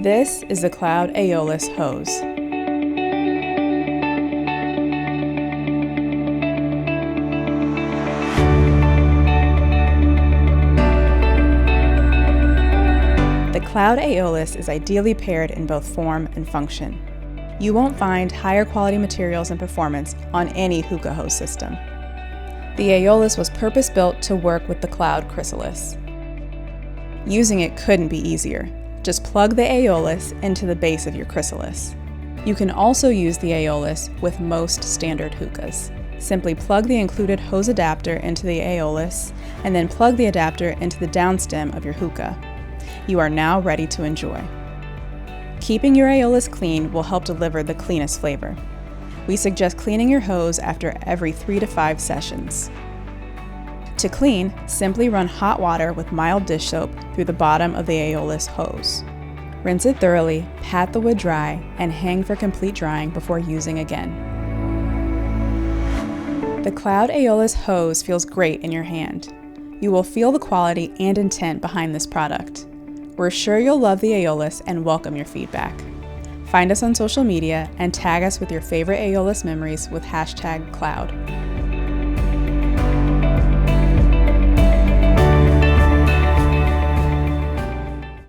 This is the Kaloud Aeolis hose. The Kaloud Aeolis is ideally paired in both form and function. You won't find higher quality materials and performance on any hookah hose system. The Aiolis was purpose-built to work with the Kaloud chrysalis. Using it couldn't be easier. Just plug the Aiolis into the base of your chrysalis. You can also use the Aiolis with most standard hookahs. Simply plug the included hose adapter into the Aiolis and then plug the adapter into the downstem of your hookah. You are now ready to enjoy. Keeping your Aiolis clean will help deliver the cleanest flavor. We suggest cleaning your hose after every 3 to 5 sessions. To clean, simply run hot water with mild dish soap through the bottom of the Aiolis hose. Rinse it thoroughly, pat the wood dry, and hang for complete drying before using again. The Kaloud Aeolis hose feels great in your hand. You will feel the quality and intent behind this product. We're sure you'll love the Aiolis and welcome your feedback. Find us on social media and tag us with your favorite Aiolis memories with #Kaloud.